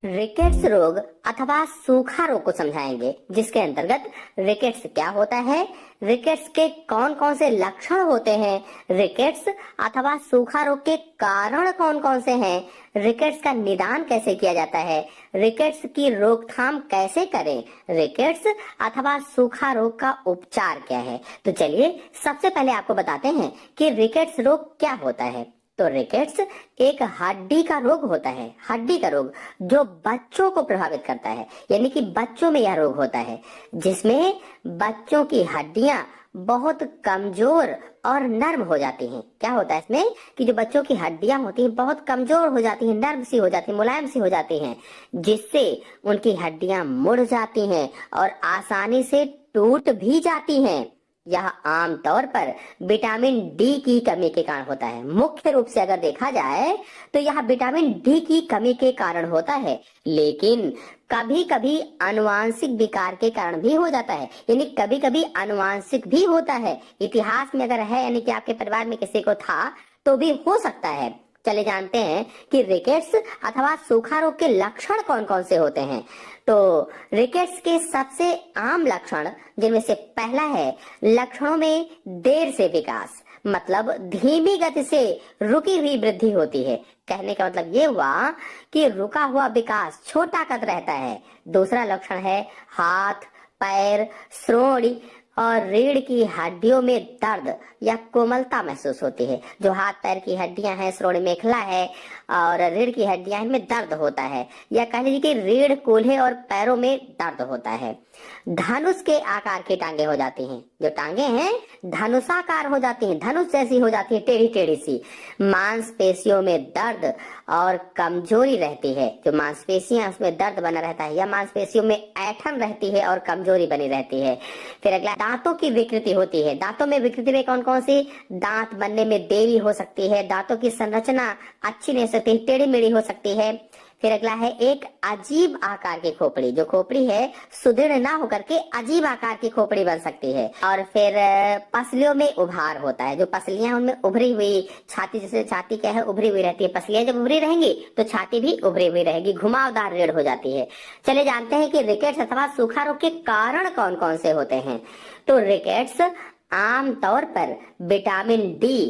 Rickets रोग अथवा सूखा रोग को समझाएंगे, जिसके अंतर्गत रिकेट्स क्या होता है, रिकेट्स के कौन कौन से लक्षण होते हैं, रिकेट्स अथवा सूखा रोग के कारण कौन कौन से हैं, रिकेट्स का निदान कैसे किया जाता है, रिकेट्स की रोकथाम कैसे करें, रिकेट्स अथवा सूखा रोग का उपचार क्या है। तो चलिए सबसे पहले आपको बताते हैं कि रिकेट्स रोग क्या होता है। तो रिकेट्स एक हड्डी का रोग होता है, हड्डी का रोग जो बच्चों को प्रभावित करता है, यानी कि बच्चों में यह रोग होता है जिसमें बच्चों की हड्डियां बहुत कमजोर और नर्म हो जाती हैं। क्या होता है इसमें कि जो बच्चों की हड्डियां होती हैं बहुत कमजोर हो जाती हैं, नर्म सी हो जाती हैं, मुलायम सी हो जाती हैं, जिससे उनकी हड्डियां मुड़ जाती हैं और आसानी से टूट भी जाती हैं। यह आमतौर पर विटामिन डी की कमी के कारण होता है। मुख्य रूप से अगर देखा जाए तो यह विटामिन डी की कमी के कारण होता है, लेकिन कभी कभी आनुवांशिक विकार के कारण भी हो जाता है, यानी कभी कभी आनुवांशिक भी होता है। इतिहास में अगर है, यानी कि आपके परिवार में किसी को था तो भी हो सकता है। चले जानते हैं कि रिकेट्स अथवा सूखा रोग के लक्षण कौन कौन से होते हैं। तो रिकेट्स के सबसे आम लक्षण जिनमें से पहला है लक्षणों में देर से विकास, मतलब धीमी गति से रुकी हुई वृद्धि होती है। कहने का मतलब ये हुआ कि रुका हुआ विकास, छोटा कद रहता है। दूसरा लक्षण है हाथ, पैर, श्रोण और रीढ़ की हड्डियों में दर्द या कोमलता महसूस होती है। जो हाथ पैर की हड्डियां हैं, श्रोण मेखला है और रीढ़ की हड्डियां, इनमें दर्द होता है, या कह लीजिए कि रीढ़, कूल्हे और पैरों में दर्द होता है। धनुष के आकार की टांगे हो जाती हैं, जो टांगे हैं धनुषाकार हो जाती हैं, धनुष जैसी हो जाती है, टेढ़ी टेढ़ी सी। मांसपेशियों में दर्द और कमजोरी रहती है, जो मांसपेशियां उसमें दर्द बना रहता है, या मांसपेशियों में ऐठन रहती है और कमजोरी बनी रहती है। फिर अगला दांतों की विकृति होती है। दांतों में विकृति में कौन कौन सी? दांत बनने में देरी हो सकती है, दांतों की संरचना अच्छी नहीं हो सकती, टेढ़ी मेढ़ी हो सकती है। फिर अगला है एक अजीब आकार की खोपड़ी, जो खोपड़ी है सुदृढ़ ना होकर के अजीब आकार की खोपड़ी बन सकती है। और फिर पसलियों में उभार होता है, जो पसलियां उनमें उभरी हुई, छाती जैसे छाती क्या है उभरी हुई रहती है, पसलियां जब उभरी रहेंगी तो छाती भी उभरी हुई रहेगी, घुमावदार रीढ़ हो जाती है। चले जानते हैं कि रिकेट्स अथवा सूखा रोग के कारण कौन कौन से होते हैं। तो रिकेट्स आमतौर पर विटामिन डी,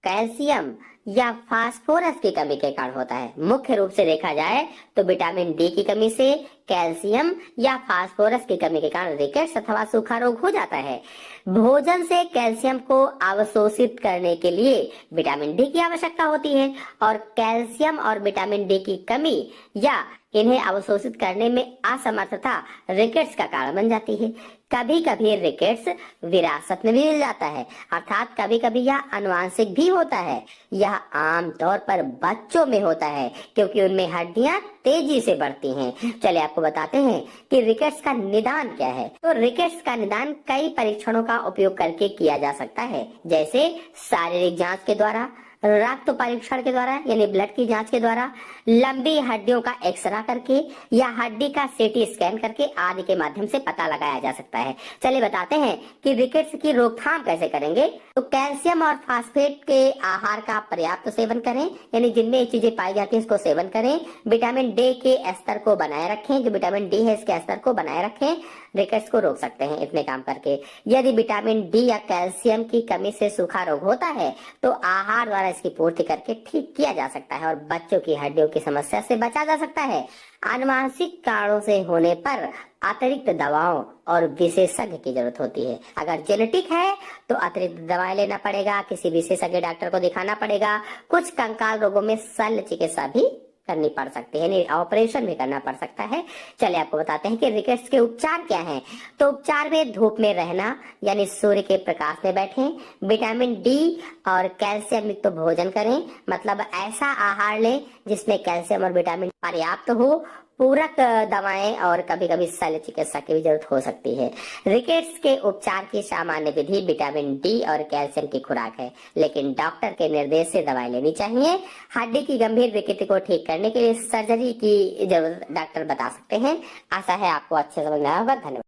कैल्शियम या फास्फोरस की कमी के कारण होता है। मुख्य रूप से देखा जाए तो विटामिन डी की कमी से, कैल्शियम या फास्फोरस की कमी के कारण रिकेट्स अथवा सूखा रोग हो जाता है। भोजन से कैल्शियम को अवशोषित करने के लिए विटामिन डी की आवश्यकता होती है, और कैल्शियम और विटामिन डी की कमी या इन्हें अवशोषित करने में असमर्थता रिकेट्स का कारण बन जाती है। कभी कभी रिकेट्स विरासत में भी मिल जाता है, अर्थात कभी कभी यह आनुवांशिक भी होता है। यह आमतौर पर बच्चों में होता है क्योंकि उनमें हड्डियां तेजी से बढ़ती हैं। चलिए आपको बताते हैं कि रिकेट्स का निदान क्या है। तो रिकेट्स का निदान कई परीक्षणों का उपयोग करके किया जा सकता है, जैसे शारीरिक जांच के द्वारा, रक्त परीक्षण के द्वारा यानी ब्लड की जांच के द्वारा, लंबी हड्डियों का एक्सरा करके या हड्डी का सीटी स्कैन करके आदि के माध्यम से पता लगाया जा सकता है। चलिए बताते हैं कि रिकेट्स की रोकथाम कैसे करेंगे। तो कैल्शियम और फास्फेट के आहार का पर्याप्त सेवन करें, यानी जिनमें ये चीजें पाई जाती है इसको सेवन करें। विटामिन डी के स्तर को बनाए रखें, जो विटामिन डी है इसके स्तर को बनाए रखें, रिकेट्स को रोक सकते हैं इतने काम करके। यदि विटामिन डी या कैल्शियम की कमी से सूखा रोग होता है तो आहार द्वारा इसकी पूर्ति करके ठीक किया जा सकता है और बच्चों की हड्डियों की समस्या से बचा जा सकता है। आनुवांशिक कारणों से होने पर अतिरिक्त दवाओं और विशेषज्ञ की जरूरत होती है। अगर जेनेटिक है तो अतिरिक्त दवाएं लेना पड़ेगा, किसी विशेषज्ञ डॉक्टर को दिखाना पड़ेगा। कुछ कंकाल रोगों में शल्य चिकित्सा भी करनी पड़ सकती है, यानी ऑपरेशन भी करना पड़ सकता है। चलिए आपको बताते हैं कि रिकेट्स के उपचार क्या हैं। तो उपचार में धूप में रहना, यानी सूर्य के प्रकाश में बैठें, विटामिन डी और कैल्शियम युक्त भोजन करें, मतलब ऐसा आहार लें जिसमें कैल्शियम और विटामिन पर्याप्त हो, पूरक दवाएं और कभी कभी शल्य चिकित्सा की भी जरूरत हो सकती है। रिकेट्स के उपचार की सामान्य विधि विटामिन डी और कैल्शियम की खुराक है, लेकिन डॉक्टर के निर्देश से दवाएं लेनी चाहिए। हड्डी की गंभीर विकृति को ठीक करने के लिए सर्जरी की जरूरत डॉक्टर बता सकते हैं। आशा है आपको अच्छे समझ में आया होगा। धन्यवाद।